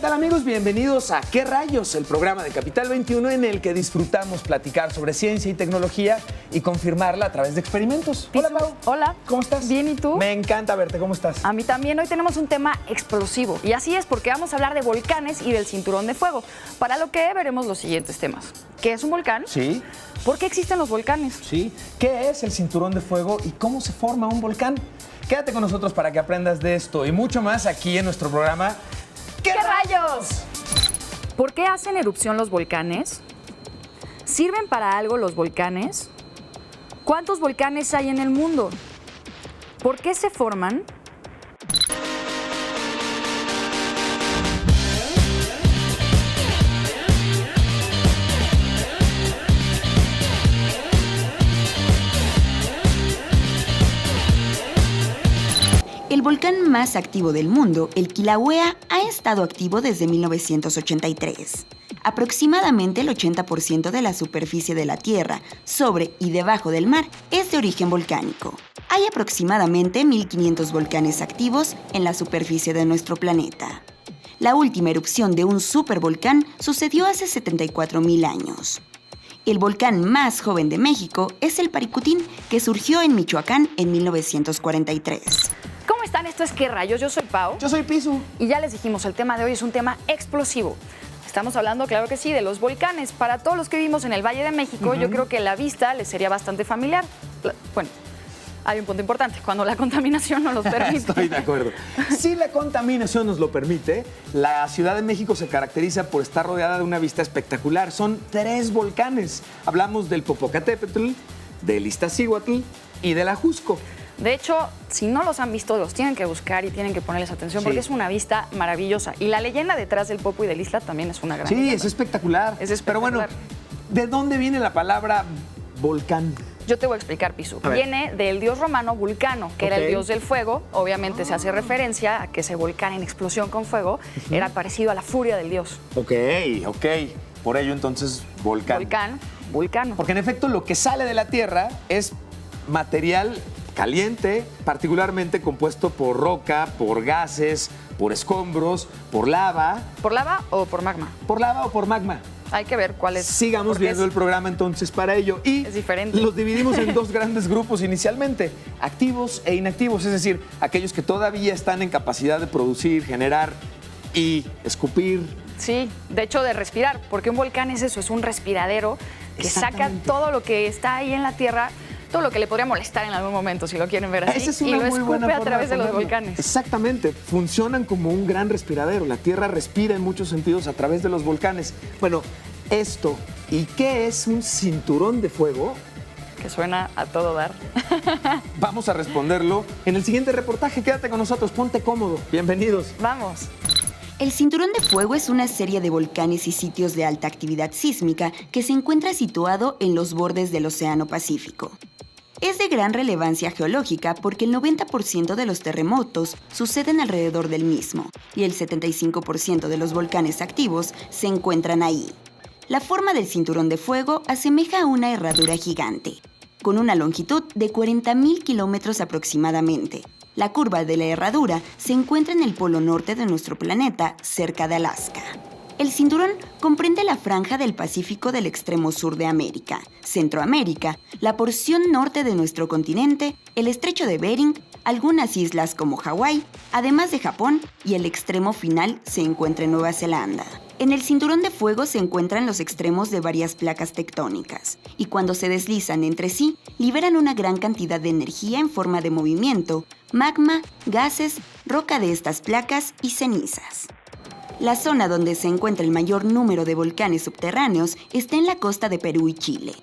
tal, amigos? Bienvenidos a ¿Qué rayos?, el programa de Capital 21 en el que disfrutamos platicar sobre ciencia y tecnología y confirmarla a través de experimentos. Hola, Pau. Hola. ¿Cómo estás? Bien, ¿y tú? Me encanta verte. ¿Cómo estás? A mí también. Hoy tenemos un tema explosivo. Y así es porque vamos a hablar de volcanes y del cinturón de fuego. Para lo que veremos los siguientes temas. ¿Qué es un volcán? Sí. ¿Por qué existen los volcanes? Sí. ¿Qué es el cinturón de fuego y cómo se forma un volcán? Quédate con nosotros para que aprendas de esto y mucho más aquí en nuestro programa ¿Qué rayos? ¿Por qué hacen erupción los volcanes? ¿Sirven para algo los volcanes? ¿Cuántos volcanes hay en el mundo? ¿Por qué se forman? El volcán más activo del mundo, el Kilauea, ha estado activo desde 1983. Aproximadamente el 80% de la superficie de la Tierra, sobre y debajo del mar, es de origen volcánico. Hay aproximadamente 1.500 volcanes activos en la superficie de nuestro planeta. La última erupción de un supervolcán sucedió hace 74.000 años. El volcán más joven de México es el Paricutín, que surgió en Michoacán en 1943. ¿Cómo están? Esto es ¿Qué rayos? Yo soy Pau. Yo soy Pisu. Y ya les dijimos, el tema de hoy es un tema explosivo. Estamos hablando, claro que sí, de los volcanes. Para todos los que vivimos en el Valle de México, yo creo que la vista les sería bastante familiar. Bueno, hay un punto importante, cuando la contaminación no los permite. Estoy de acuerdo. Si la contaminación nos lo permite, la Ciudad de México se caracteriza por estar rodeada de una vista espectacular. Son 3 volcanes. Hablamos del Popocatépetl, del Iztaccíhuatl y del Ajusco. De hecho, si no los han visto, los tienen que buscar y tienen que ponerles atención porque es una vista maravillosa. Y la leyenda detrás del Popo y del Isla también es una gran leyenda. Es espectacular. Es espectacular. Pero bueno, ¿de dónde viene la palabra volcán? Yo te voy a explicar, Pisu. Viene del dios romano Vulcano, que era el dios del fuego. Obviamente se hace referencia a que ese volcán en explosión con fuego era parecido a la furia del dios. Ok. Por ello, entonces, volcán. Vulcano. Porque en efecto, lo que sale de la Tierra es material caliente, particularmente compuesto por roca, por gases, por escombros, por lava. ¿Por lava o por magma? Por lava o por magma. Hay que ver cuál es. Sigamos viendo el programa entonces para ello. Y es diferente. Los dividimos en 2 grandes grupos inicialmente, activos e inactivos, es decir, aquellos que todavía están en capacidad de producir, generar y escupir. Sí, de hecho de respirar, porque un volcán es eso, es un respiradero que saca todo lo que está ahí en la Tierra, todo lo que le podría molestar en algún momento, si lo quieren ver así, Esa es una y lo muy buena escupe a forma través de los ponerlo. volcanes. Exactamente, funcionan como un gran respiradero. La Tierra respira en muchos sentidos a través de los volcanes. Bueno, esto, ¿y qué es un cinturón de fuego? Que suena a todo dar. Vamos a responderlo en el siguiente reportaje. Quédate con nosotros, ponte cómodo. Bienvenidos. Vamos. El Cinturón de Fuego es una serie de volcanes y sitios de alta actividad sísmica que se encuentra situado en los bordes del Océano Pacífico. Es de gran relevancia geológica porque el 90% de los terremotos suceden alrededor del mismo y el 75% de los volcanes activos se encuentran ahí. La forma del Cinturón de Fuego asemeja a una herradura gigante, con una longitud de 40.000 kilómetros aproximadamente. La curva de la herradura se encuentra en el polo norte de nuestro planeta, cerca de Alaska. El cinturón comprende la franja del Pacífico del extremo sur de América, Centroamérica, la porción norte de nuestro continente, el estrecho de Bering, algunas islas como Hawái, además de Japón, y el extremo final se encuentra en Nueva Zelanda. En el Cinturón de Fuego se encuentran los extremos de varias placas tectónicas, y cuando se deslizan entre sí, liberan una gran cantidad de energía en forma de movimiento, magma, gases, roca de estas placas y cenizas. La zona donde se encuentra el mayor número de volcanes subterráneos está en la costa de Perú y Chile.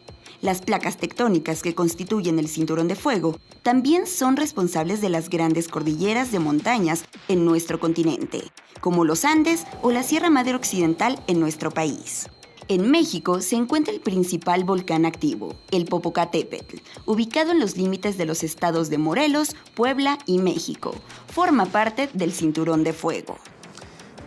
Las placas tectónicas que constituyen el Cinturón de Fuego también son responsables de las grandes cordilleras de montañas en nuestro continente, como los Andes o la Sierra Madre Occidental en nuestro país. En México se encuentra el principal volcán activo, el Popocatépetl, ubicado en los límites de los estados de Morelos, Puebla y México. Forma parte del Cinturón de Fuego.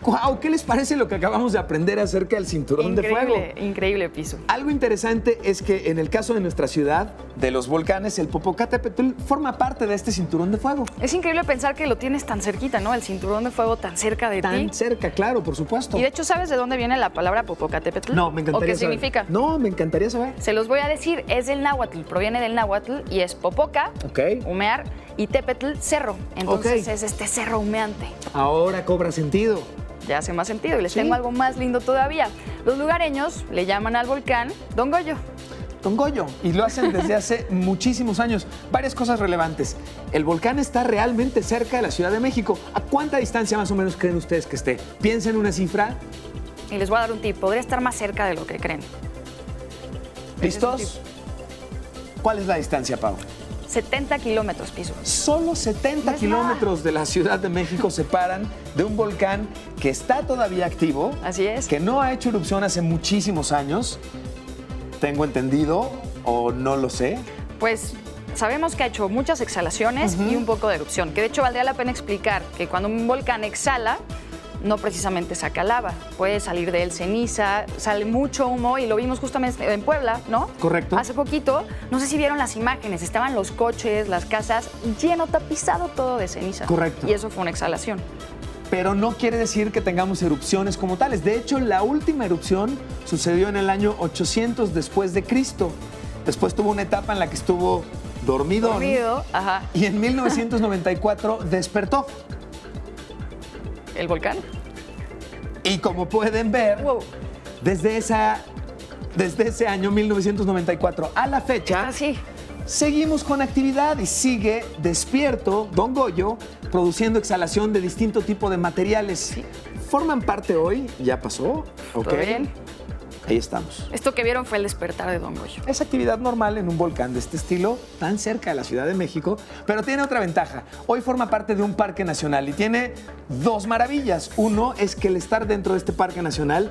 ¡Guau! ¿Qué les parece lo que acabamos de aprender acerca del cinturón de fuego? Increíble, Piso. Algo interesante es que en el caso de nuestra ciudad, de los volcanes, el Popocatépetl forma parte de este cinturón de fuego. Es increíble pensar que lo tienes tan cerquita, ¿no? El cinturón de fuego tan cerca de ti. Tan cerca, claro, por supuesto. Y de hecho, ¿sabes de dónde viene la palabra Popocatépetl? No, me encantaría ¿O qué saber. significa? No, me encantaría saber. Se los voy a decir, es del náhuatl, proviene del náhuatl y es Popoca, Ok. humear, y Tepetl, cerro. Entonces Ok. es este cerro humeante. Ahora cobra sentido. Ya hace más sentido y les Sí. tengo algo más lindo todavía. Los lugareños le llaman al volcán Don Goyo. Don Goyo, y lo hacen desde hace muchísimos años. Varias cosas relevantes. El volcán está realmente cerca de la Ciudad de México. ¿A cuánta distancia más o menos creen ustedes que esté? Piensen una cifra. Y les voy a dar un tip, podría estar más cerca de lo que creen. ¿Listos? ¿Cuál es la distancia, Pau? 70 kilómetros, Piso. Solo 70 No es kilómetros de la Ciudad de México separan de un volcán que está todavía activo, Así es. que no ha hecho erupción hace muchísimos años. Tengo entendido, o no lo sé. Pues sabemos que ha hecho muchas exhalaciones y un poco de erupción, que de hecho valdría la pena explicar que cuando un volcán exhala, no precisamente saca lava, puede salir de él ceniza, sale mucho humo y lo vimos justamente en Puebla, ¿no? Correcto. Hace poquito, no sé si vieron las imágenes, estaban los coches, las casas, lleno, tapizado todo de ceniza. Correcto. Y eso fue una exhalación. Pero no quiere decir que tengamos erupciones como tales. De hecho, la última erupción sucedió en el año 800 después de Cristo. Después tuvo una etapa en la que estuvo dormido. Dormido, ajá. Y en 1994 despertó. ¿El volcán? Y como pueden ver, Wow. desde ese año 1994 a la fecha, Así. seguimos con actividad y sigue despierto Don Goyo produciendo exhalación de distinto tipo de materiales. ¿Forman parte hoy? ¿Ya pasó? Ok. ¿Todo bien? Ahí estamos. Esto que vieron fue el despertar de Don Goyo. Es actividad normal en un volcán de este estilo, tan cerca de la Ciudad de México, pero tiene otra ventaja. Hoy forma parte de un parque nacional y tiene dos maravillas. Uno es que el estar dentro de este parque nacional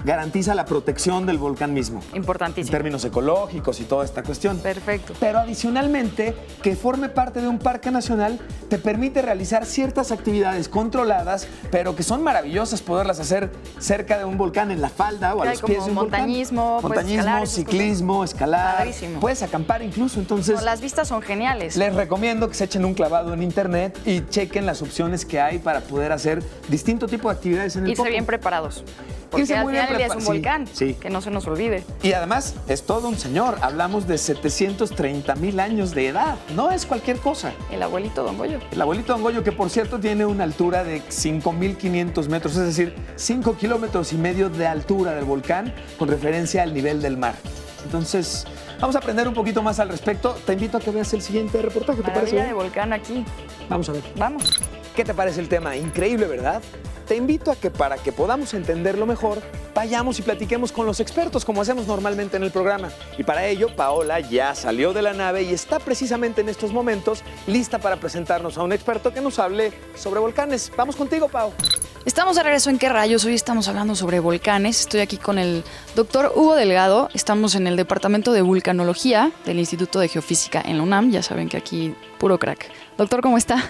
garantiza la protección del volcán mismo. En Importantísimo. términos ecológicos y toda esta cuestión. Perfecto. Pero adicionalmente, que forme parte de un parque nacional te permite realizar ciertas actividades controladas, pero que son maravillosas poderlas hacer cerca de un volcán, en la falda o a Hay los pies como de un montañismo, volcán. puedes escalar, esas Ciclismo, escalar. Padrísimo. Puedes acampar incluso. Entonces, No, las vistas son geniales. les recomiendo que se echen un clavado en internet y chequen las opciones que hay para poder hacer distinto tipo de actividades en el Irse Popo. bien preparados. Porque Irse al muy bien final el día es un prepa- sí, volcán, sí. que no se nos olvide. Y además es todo un señor. Hablamos de 730,000 años de edad. No es cualquier cosa. El abuelito Don Goyo. El abuelito Don Goyo, que por cierto tiene una altura de 5,500 metros, es decir, 5,5 kilómetros de altura del volcán con referencia al nivel del mar. Entonces, vamos a aprender un poquito más al respecto. Te invito a que veas el siguiente reportaje, ¿te parece Maravilla bien? de volcán aquí. Vamos a ver. Vamos. ¿Qué te parece el tema? Increíble, ¿verdad? Te invito a que para que podamos entenderlo mejor, vayamos y platiquemos con los expertos como hacemos normalmente en el programa. Y para ello, Paola ya salió de la nave y está precisamente en estos momentos lista para presentarnos a un experto que nos hable sobre volcanes. Vamos contigo, Pau. Estamos de regreso en ¿Qué rayos? Hoy estamos hablando sobre volcanes. Estoy aquí con el doctor Hugo Delgado. Estamos en el Departamento de Vulcanología del Instituto de Geofísica en la UNAM. Ya saben que aquí puro crack. Doctor, ¿cómo está?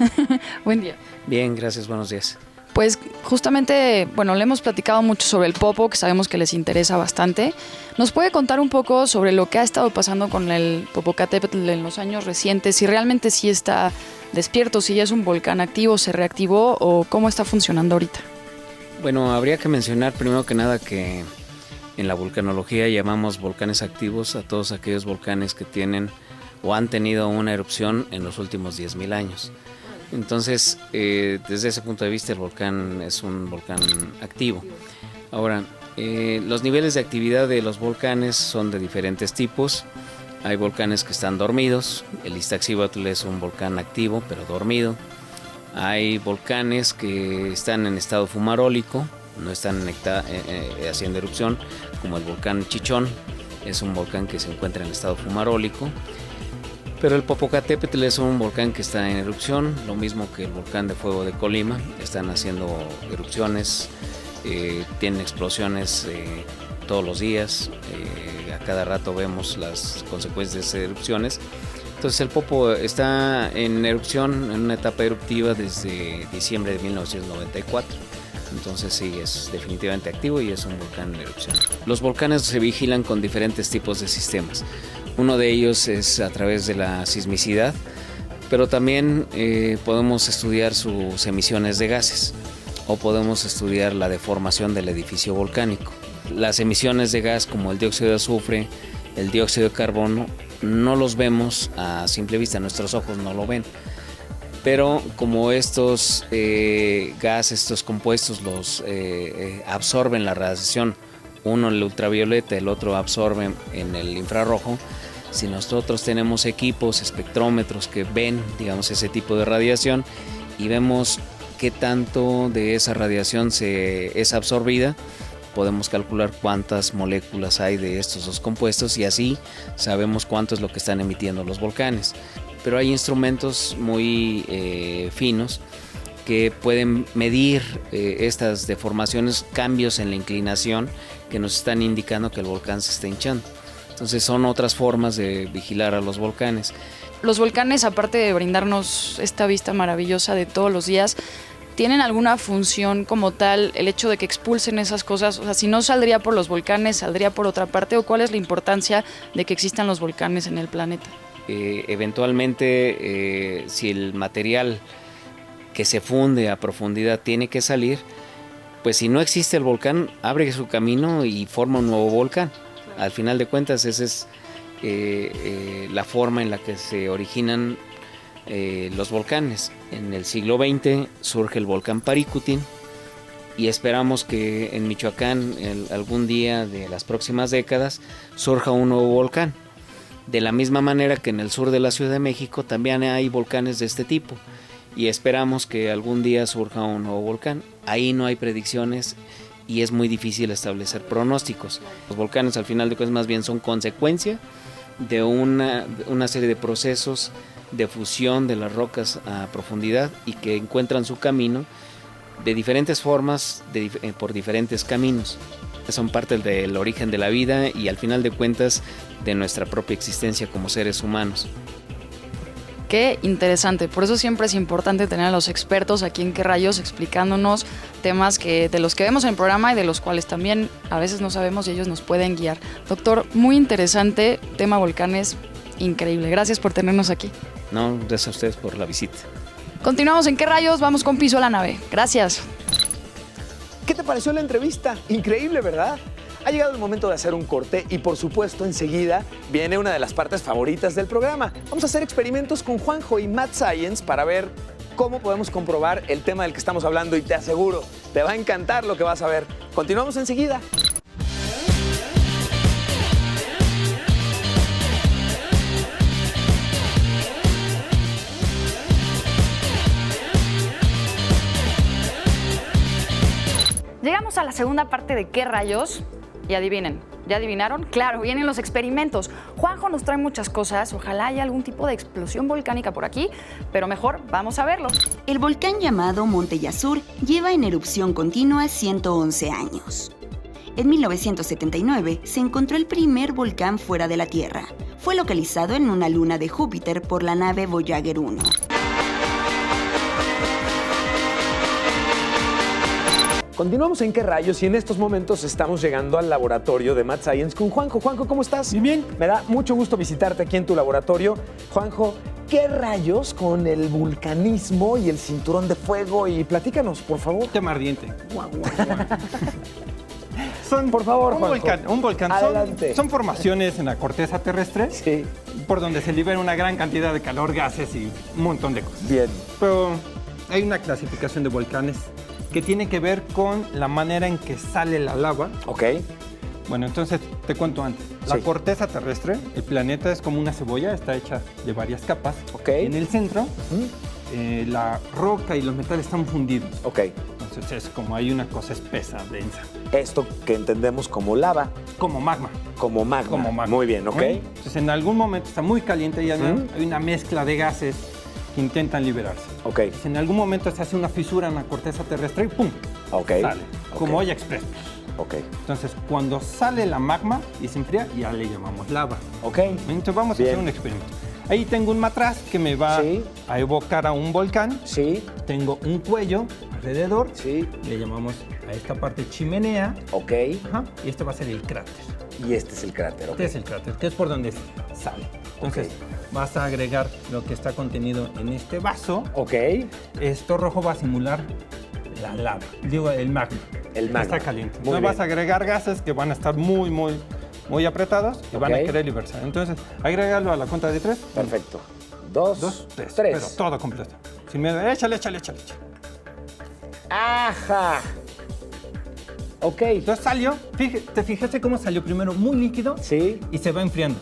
Buen día. Bien, gracias, buenos días. Pues justamente, bueno, le hemos platicado mucho sobre el Popo, que sabemos que les interesa bastante. ¿Nos puede contar un poco sobre lo que ha estado pasando con el Popocatépetl en los años recientes? Si realmente sí está despierto, si ya es un volcán activo, se reactivó o cómo está funcionando ahorita. Bueno, habría que mencionar primero que nada que en la vulcanología llamamos volcanes activos a todos aquellos volcanes que tienen o han tenido una erupción en los últimos 10,000 años. Entonces, desde ese punto de vista, el volcán es un volcán activo. Ahora, los niveles de actividad de los volcanes son de diferentes tipos. Hay volcanes que están dormidos. El Iztaccíhuatl es un volcán activo, pero dormido. Hay volcanes que están en estado fumarólico, no están haciendo erupción, como el volcán Chichón. Es un volcán que se encuentra en estado fumarólico. Pero el Popocatépetl es un volcán que está en erupción, lo mismo que el volcán de fuego de Colima. Están haciendo erupciones, tienen explosiones todos los días. A cada rato vemos las consecuencias de esas erupciones. Entonces el Popo está en erupción, en una etapa eruptiva desde diciembre de 1994. Entonces sí, es definitivamente activo y es un volcán en erupción. Los volcanes se vigilan con diferentes tipos de sistemas. Uno de ellos es a través de la sismicidad, pero también podemos estudiar sus emisiones de gases o podemos estudiar la deformación del edificio volcánico. Las emisiones de gas como el dióxido de azufre, el dióxido de carbono, no los vemos a simple vista, nuestros ojos no lo ven. Pero como estos gases, estos compuestos los absorben la radiación, uno el ultravioleta, el otro absorbe en el infrarrojo, si nosotros tenemos equipos, espectrómetros que ven, digamos, ese tipo de radiación y vemos qué tanto de esa radiación es absorbida, podemos calcular cuántas moléculas hay de estos dos compuestos y así sabemos cuánto es lo que están emitiendo los volcanes. Pero hay instrumentos muy finos que pueden medir estas deformaciones, cambios en la inclinación que nos están indicando que el volcán se está hinchando. Entonces son otras formas de vigilar a los volcanes. Los volcanes, aparte de brindarnos esta vista maravillosa de todos los días, ¿tienen alguna función como tal el hecho de que expulsen esas cosas? O sea, si no saldría por los volcanes, ¿saldría por otra parte? ¿O cuál es la importancia de que existan los volcanes en el planeta? Eventualmente, si el material que se funde a profundidad tiene que salir, pues si no existe el volcán, abre su camino y forma un nuevo volcán. Al final de cuentas, esa es la forma en la que se originan los volcanes. En el siglo XX surge el volcán Paricutín y esperamos que en Michoacán algún día de las próximas décadas surja un nuevo volcán. De la misma manera que en el sur de la Ciudad de México también hay volcanes de este tipo y esperamos que algún día surja un nuevo volcán. Ahí no hay predicciones y es muy difícil establecer pronósticos. Los volcanes al final de cuentas más bien son consecuencia de una serie de procesos de fusión de las rocas a profundidad y que encuentran su camino de diferentes formas, por diferentes caminos. Son parte del origen de la vida y al final de cuentas de nuestra propia existencia como seres humanos. Qué interesante, por eso siempre es importante tener a los expertos aquí en Qué Rayos explicándonos temas de los que vemos en el programa y de los cuales también a veces no sabemos y ellos nos pueden guiar. Doctor, muy interesante, tema volcanes, increíble. Gracias por tenernos aquí. No, gracias a ustedes por la visita. Continuamos en Qué Rayos, vamos con Piso a la Nave. Gracias. ¿Qué te pareció la entrevista? Increíble, ¿verdad? Ha llegado el momento de hacer un corte y, por supuesto, enseguida viene una de las partes favoritas del programa. Vamos a hacer experimentos con Juanjo y Mad Science para ver cómo podemos comprobar el tema del que estamos hablando y te aseguro, te va a encantar lo que vas a ver. Continuamos enseguida. Llegamos a la segunda parte de ¿Qué Rayos? Y adivinen, ¿ya adivinaron? Claro, vienen los experimentos. Juanjo nos trae muchas cosas, ojalá haya algún tipo de explosión volcánica por aquí, pero mejor vamos a verlo. El volcán llamado Monte Yasur lleva en erupción continua 111 años. En 1979 se encontró el primer volcán fuera de la Tierra. Fue localizado en una luna de Júpiter por la nave Voyager 1. Continuamos en Qué Rayos y en estos momentos estamos llegando al laboratorio de Mad Science con Juanjo. Juanjo, ¿cómo estás? Bien, bien. Me da mucho gusto visitarte aquí en tu laboratorio. Juanjo, ¿qué rayos con el vulcanismo y el cinturón de fuego? Y platícanos, por favor. Tema ardiente. Por favor, Juanjo. Un volcán. Adelante. Son formaciones en la corteza terrestre, Sí. por donde se libera una gran cantidad de calor, gases y un montón de cosas. Bien. Pero hay una clasificación de volcanes que tiene que ver con la manera en que sale la lava. Ok. Bueno, entonces te cuento antes. La Sí. corteza terrestre, el planeta es como una cebolla, está hecha de varias capas. Ok. En el centro, la roca y los metales están fundidos. Ok. Entonces es como hay una cosa espesa, densa. Esto que entendemos como lava, Como magma. como magma. Como magma. Muy bien, ok. Entonces en algún momento está muy caliente y hay una mezcla de gases que intentan liberarse. Ok. Entonces, en algún momento se hace una fisura en la corteza terrestre y ¡pum! Ok. Sale. Como Ok. olla express. Ok. Entonces cuando sale la magma y se enfría, ya le llamamos lava. Ok. Entonces vamos a Bien. hacer un experimento. Ahí tengo un matraz que me va Sí. a evocar a un volcán. Sí, Tengo un cuello alrededor. sí. Le llamamos a esta parte chimenea. Ok. Ajá, y este va a ser el cráter. Y este es el cráter, ok. Este es el cráter, que es por donde sale. Entonces, vas a agregar lo que está contenido en este vaso. Ok. Esto rojo va a simular la lava, digo, el magma. El magma. Está caliente. Muy Entonces bien. vas a agregar gases que van a estar muy apretados y van a Ok. querer liberarse. Entonces, agrégalo a la cuenta de 3. Perfecto. 2, 2, 3. 3. Pero todo completo. Sin miedo. Échale. Ajá. Ok. Entonces salió. ¿Te fijaste cómo salió primero muy líquido? Sí, Y se va enfriando.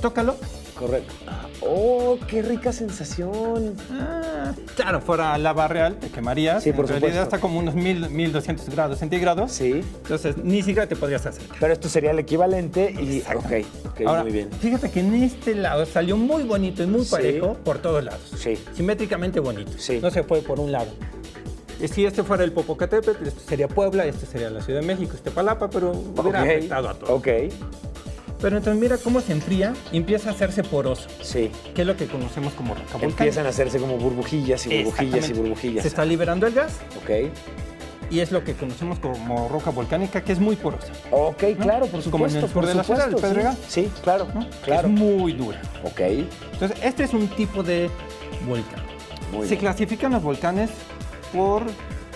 Tócalo. correcto. Oh, qué rica sensación. Claro, fuera lava real, te quemarías. Sí, por en realidad supuesto. está como unos 1200 grados centígrados. Sí. Entonces, ni siquiera te podrías acercar. Pero esto sería el equivalente y... Ok, ok, Ahora, muy bien. fíjate que en este lado salió muy bonito y muy Sí. parejo por todos lados. Sí. Simétricamente bonito. Sí. No se fue por un lado. Si este fuera el Popocatépetl, esto sería Puebla, este sería la Ciudad de México, este Palapa, pero hubiera Ok, afectado a todos. Ok, Pero entonces mira cómo se enfría y empieza a hacerse poroso, sí. que es lo que conocemos como roca volcánica. Empiezan a hacerse como burbujillas y burbujillas y Exactamente. burbujillas. Se está liberando el gas Ok. y es lo que conocemos como roca volcánica, que es muy porosa. Ok, claro, por supuesto. Como en el sur por de la ciudad, supuesto, el Pedregal. Sí, claro, ¿no? claro. Es muy dura. Ok, Entonces, este es un tipo de volcán. muy Se bien. clasifican los volcanes por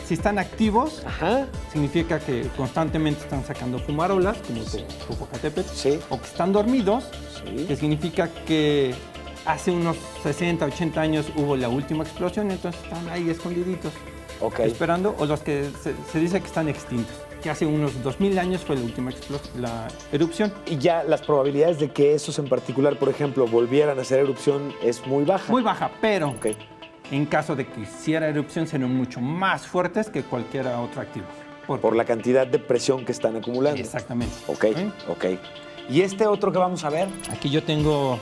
si están activos, Ajá, significa que constantemente están sacando fumarolas, como el Popocatépetl, sí, o que están dormidos, que sí. significa que hace unos 60, 80 años hubo la última explosión, entonces están ahí escondiditos, Ok, esperando, o los que se dice que están extintos, que hace unos 2000 años fue la última la erupción. y ya las probabilidades de que esos en particular, por ejemplo, volvieran a hacer erupción es muy baja. Muy baja, pero Ok, en caso de que hiciera erupción serían mucho más fuertes que cualquier otro activo. por la cantidad de presión que están acumulando. Exactamente. Ok, ok. ¿Y este otro que vamos a ver? Aquí yo tengo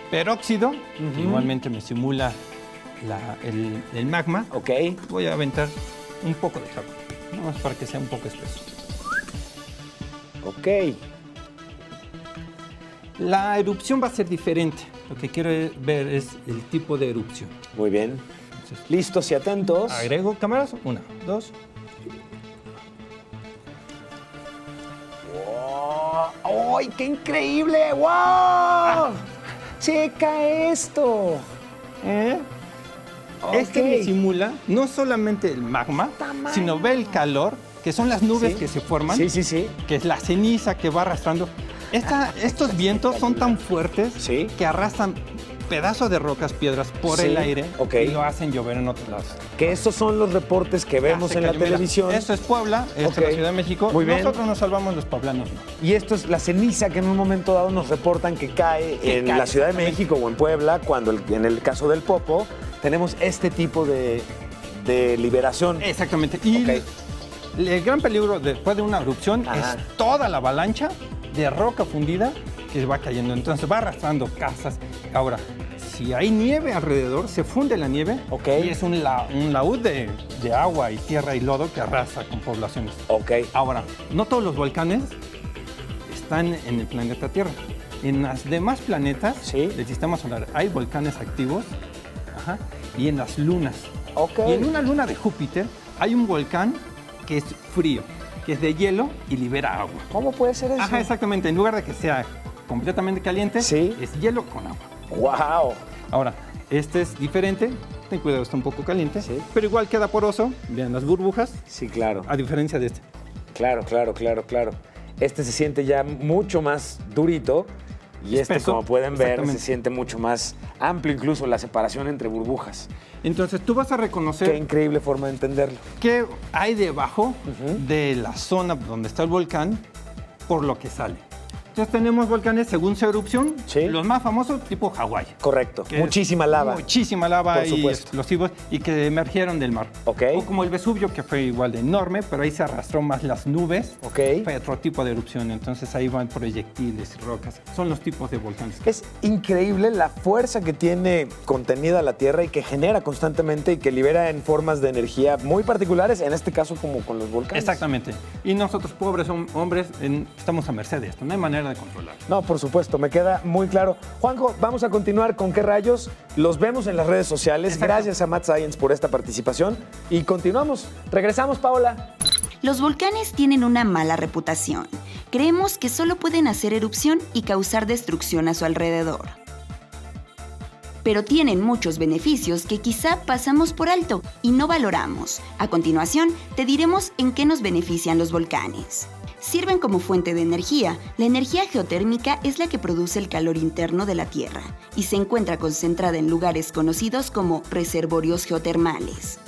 peróxido, que igualmente me simula el magma. Ok, Voy a aventar un poco de jabón, nada más para que sea un poco espeso. ok. La erupción va a ser diferente. Lo que quiero ver es el tipo de erupción. Muy bien. Entonces, Listos y atentos. agrego cámaras, 1, 2. ¡Wow! ¡Ay, qué increíble! ¡Wow! ¡Checa esto! Este me Ok. simula no solamente el magma, Tamaño. sino ve el calor, que son las nubes Sí. que se forman, Sí, sí, sí. que es la ceniza que va arrastrando. Estos vientos son tan fuertes Sí. que arrastran pedazos de rocas, piedras por Sí, el aire ok. y lo hacen llover en otros lados. Que estos son los reportes que vemos Ya se en la cayó, mira, televisión. Esto es Puebla, esto Ok. es la Ciudad de México. Muy bien. Nosotros nos salvamos, los poblanos no. Y esto es la ceniza que en un momento dado nos reportan que cae en cae, la Ciudad de exactamente. México o en Puebla, cuando en el caso del Popo tenemos este tipo de liberación. Exactamente. Y Ok. el gran peligro después de una erupción Ajá. es toda la avalancha de roca fundida que va cayendo. Entonces va arrastrando casas. Ahora, si hay nieve alrededor, se funde la nieve Ok. y es un laúd de agua y tierra y lodo que arrasa con poblaciones. Ok. Ahora, no todos los volcanes están en el planeta Tierra. En los demás planetas Sí. del sistema solar hay volcanes activos, ajá, y en las lunas. Ok. Y en una luna de Júpiter hay un volcán que es frío, que es de hielo y libera agua. ¿Cómo puede ser eso? Ajá, exactamente. En lugar de que sea completamente caliente, Sí. es hielo con agua. ¡Wow! Ahora, este es diferente. Ten cuidado, está un poco caliente, Sí. pero igual queda poroso. Vean las burbujas, Sí, claro. a diferencia de este. Claro, claro, claro, claro. Este se siente ya mucho más durito y este, Espeso, como pueden ver, se exactamente. siente mucho más amplio, incluso la separación entre burbujas. Entonces tú vas a Qué reconocer increíble forma de entenderlo. qué hay debajo de la zona donde está el volcán por lo que sale. Entonces tenemos volcanes según su erupción, Sí. los más famosos tipo Hawái. Correcto. que es Muchísima lava. Muchísima lava Por y supuesto. explosivos y que emergieron del mar. Ok. O como el Vesubio, que fue igual de enorme, pero ahí se arrastró más las nubes. Ok. Fue otro tipo de erupción, entonces ahí van proyectiles y rocas. Son los tipos de volcanes. Es increíble la fuerza que tiene contenida la Tierra y que genera constantemente y que libera en formas de energía muy particulares, en este caso como con los volcanes. Exactamente. Y nosotros, pobres hombres, estamos a merced de esto. No hay manera manera de controlar. No, por supuesto, me queda muy claro. Juanjo, vamos a continuar con ¿Qué rayos? Los vemos en las redes sociales. Exacto. Gracias a Mad Science por esta participación. Y continuamos. Regresamos, Paola. Los volcanes tienen una mala reputación. Creemos que solo pueden hacer erupción y causar destrucción a su alrededor. Pero tienen muchos beneficios que quizá pasamos por alto y no valoramos. A continuación, te diremos en qué nos benefician los volcanes. Sirven como fuente de energía. La energía geotérmica es la que produce el calor interno de la Tierra y se encuentra concentrada en lugares conocidos como reservorios geotermales.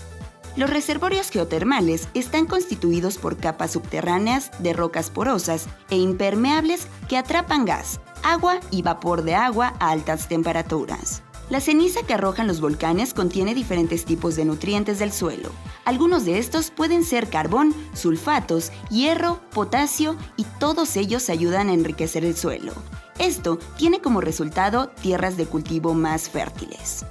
Los reservorios geotermales están constituidos por capas subterráneas de rocas porosas e impermeables que atrapan gas, agua y vapor de agua a altas temperaturas. La ceniza que arrojan los volcanes contiene diferentes tipos de nutrientes del suelo. Algunos de estos pueden ser carbón, sulfatos, hierro, potasio y todos ellos ayudan a enriquecer el suelo. Esto tiene como resultado tierras de cultivo más fértiles.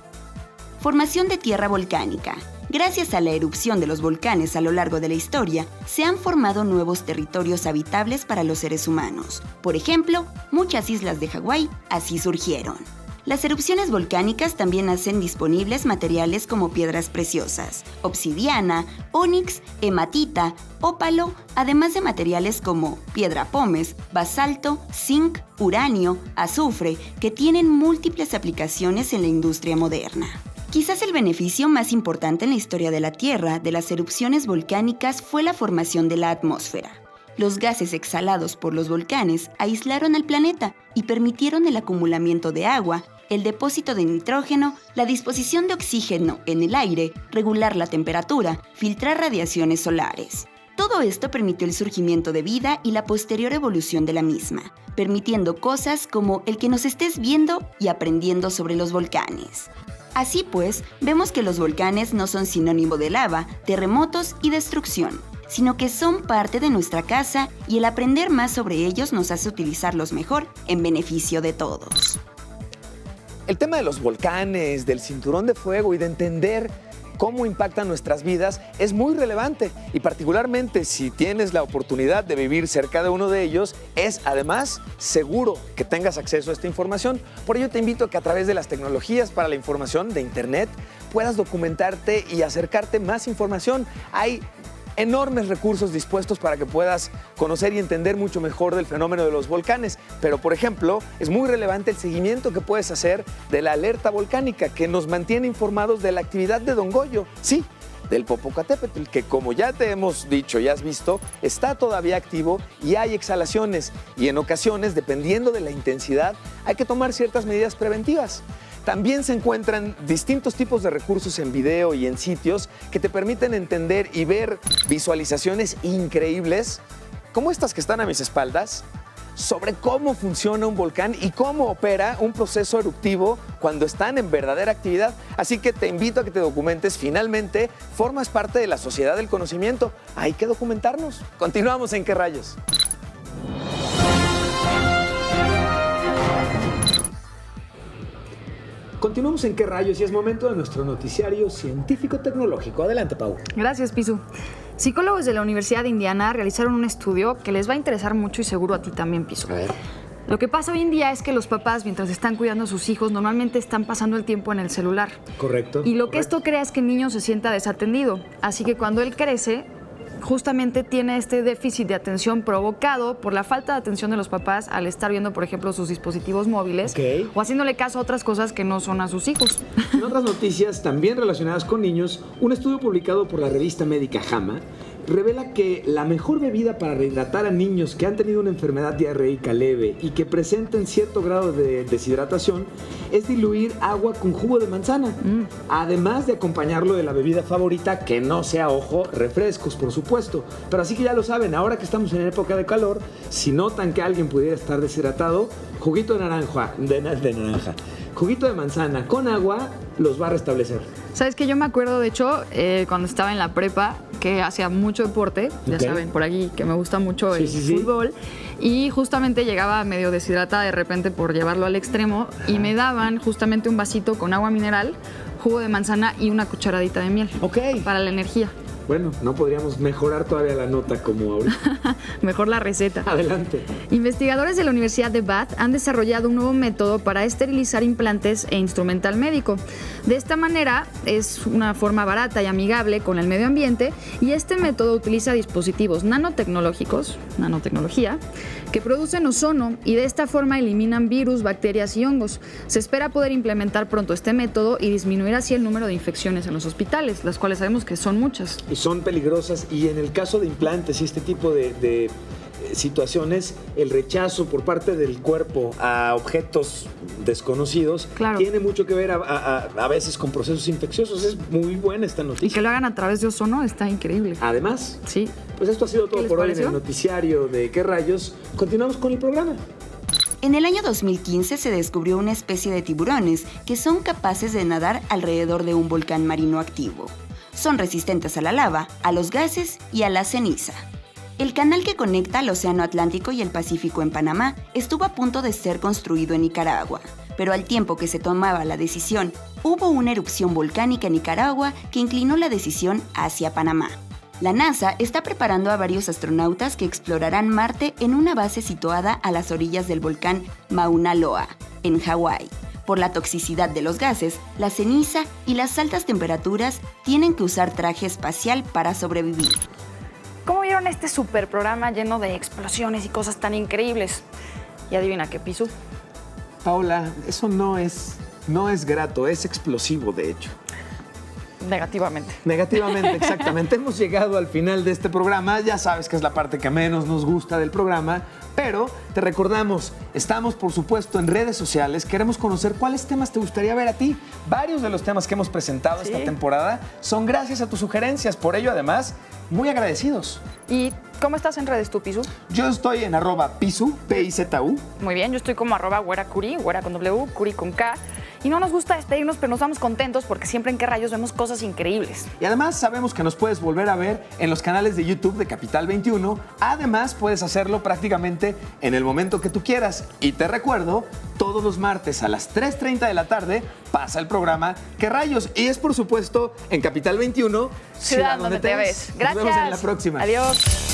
Formación de tierra volcánica. Gracias a la erupción de los volcanes a lo largo de la historia, se han formado nuevos territorios habitables para los seres humanos. Por ejemplo, muchas islas de Hawái así surgieron. Las erupciones volcánicas también hacen disponibles materiales como piedras preciosas, obsidiana, ónix, hematita, ópalo, además de materiales como piedra pómez, basalto, zinc, uranio, azufre, que tienen múltiples aplicaciones en la industria moderna. Quizás el beneficio más importante en la historia de la Tierra de las erupciones volcánicas fue la formación de la atmósfera. Los gases exhalados por los volcanes aislaron al planeta y permitieron el acumulamiento de agua, el depósito de nitrógeno, la disposición de oxígeno en el aire, regular la temperatura, filtrar radiaciones solares. Todo esto permitió el surgimiento de vida y la posterior evolución de la misma, permitiendo cosas como el que nos estés viendo y aprendiendo sobre los volcanes. Así pues, vemos que los volcanes no son sinónimo de lava, terremotos y destrucción, sino que son parte de nuestra casa y el aprender más sobre ellos nos hace utilizarlos mejor en beneficio de todos. El tema de los volcanes, del cinturón de fuego y de entender cómo impactan nuestras vidas es muy relevante y particularmente si tienes la oportunidad de vivir cerca de uno de ellos, es además seguro que tengas acceso a esta información. Por ello te invito a que a través de las tecnologías para la información de Internet puedas documentarte y acercarte más información. Hay enormes recursos dispuestos para que puedas conocer y entender mucho mejor del fenómeno de los volcanes. Pero, por ejemplo, es muy relevante el seguimiento que puedes hacer de la alerta volcánica que nos mantiene informados de la actividad de Don Goyo. Sí, del Popocatépetl, que como ya te hemos dicho y has visto, está todavía activo y hay exhalaciones. Y en ocasiones, dependiendo de la intensidad, hay que tomar ciertas medidas preventivas. También se encuentran distintos tipos de recursos en video y en sitios que te permiten entender y ver visualizaciones increíbles, como estas que están a mis espaldas, sobre cómo funciona un volcán y cómo opera un proceso eruptivo cuando están en verdadera actividad. Así que te invito a que te documentes. Finalmente, formas parte de la sociedad del conocimiento. Hay que documentarnos. Continuamos en ¿Qué rayos? Continuamos en ¿Qué rayos? Y es momento de nuestro noticiario científico-tecnológico. Adelante, Pau. Gracias, Pisu. Psicólogos de la Universidad de Indiana realizaron un estudio que les va a interesar mucho y seguro a ti también, Pisu. A ver. Lo que pasa hoy en día es que los papás, mientras están cuidando a sus hijos, normalmente están pasando el tiempo en el celular. Correcto. Y lo que esto crea es que el niño se sienta desatendido. Así que cuando él crece, justamente tiene este déficit de atención provocado por la falta de atención de los papás al estar viendo, por ejemplo, sus dispositivos móviles o haciéndole caso a otras cosas que no son a sus hijos. En otras noticias también relacionadas con niños, un estudio publicado por la revista médica JAMA revela que la mejor bebida para rehidratar a niños que han tenido una enfermedad diarreica leve y que presenten cierto grado de deshidratación es diluir agua con jugo de manzana, además de acompañarlo de la bebida favorita, que no sea, ojo, refrescos, por supuesto. Pero así que ya lo saben, ahora que estamos en época de calor, si notan que alguien pudiera estar deshidratado, juguito de naranja, juguito de manzana con agua los va a restablecer. Sabes que yo me acuerdo, de hecho, cuando estaba en la prepa, que hacía mucho deporte, ya saben, por aquí, que me gusta mucho el fútbol, y justamente llegaba medio deshidratada de repente por llevarlo al extremo, y me daban justamente un vasito con agua mineral, jugo de manzana y una cucharadita de miel para la energía. Bueno, no podríamos mejorar todavía la nota como ahorita. Mejor la receta. Adelante. Investigadores de la Universidad de Bath han desarrollado un nuevo método para esterilizar implantes e instrumental médico. De esta manera es una forma barata y amigable con el medio ambiente y este método utiliza dispositivos nanotecnología, que producen ozono y de esta forma eliminan virus, bacterias y hongos. Se espera poder implementar pronto este método y disminuir así el número de infecciones en los hospitales, las cuales sabemos que son muchas. Y son peligrosas, y en el caso de implantes y este tipo de situaciones, el rechazo por parte del cuerpo a objetos desconocidos tiene mucho que ver a veces con procesos infecciosos. Es muy buena esta noticia. Y que lo hagan a través de ozono está increíble. Además, sí. Pues esto ha sido todo por hoy en el noticiario de ¿Qué rayos? Continuamos con el programa. En el año 2015 se descubrió una especie de tiburones que son capaces de nadar alrededor de un volcán marino activo. Son resistentes a la lava, a los gases y a la ceniza. El canal que conecta al Océano Atlántico y el Pacífico en Panamá estuvo a punto de ser construido en Nicaragua, pero al tiempo que se tomaba la decisión, hubo una erupción volcánica en Nicaragua que inclinó la decisión hacia Panamá. La NASA está preparando a varios astronautas que explorarán Marte en una base situada a las orillas del volcán Mauna Loa, en Hawái. Por la toxicidad de los gases, la ceniza y las altas temperaturas, tienen que usar traje espacial para sobrevivir. ¿Cómo vieron este super programa lleno de explosiones y cosas tan increíbles? Y adivina qué, Pisu. Paola, eso no es grato, es explosivo, de hecho. Negativamente. Negativamente, exactamente. Hemos llegado al final de este programa. Ya sabes que es la parte que menos nos gusta del programa, pero te recordamos, estamos por supuesto en redes sociales. Queremos conocer cuáles temas te gustaría ver a ti. Varios de los temas que hemos presentado esta temporada son gracias a tus sugerencias. Por ello, además, muy agradecidos. ¿Y cómo estás en redes tú, Pisu? Yo estoy en @Pisu, P-I-Z-U. Muy bien, yo estoy como @güeracuri, güera con W, curi con K. Y no nos gusta despedirnos, pero nos vamos contentos porque siempre en Qué Rayos vemos cosas increíbles. Y además sabemos que nos puedes volver a ver en los canales de YouTube de Capital 21. Además, puedes hacerlo prácticamente en el momento que tú quieras. Y te recuerdo, todos los martes a las 3:30 de la tarde pasa el programa ¿Qué Rayos? Y es, por supuesto, en Capital 21, Ciudad donde te ves. Gracias. Nos vemos en la próxima. Adiós.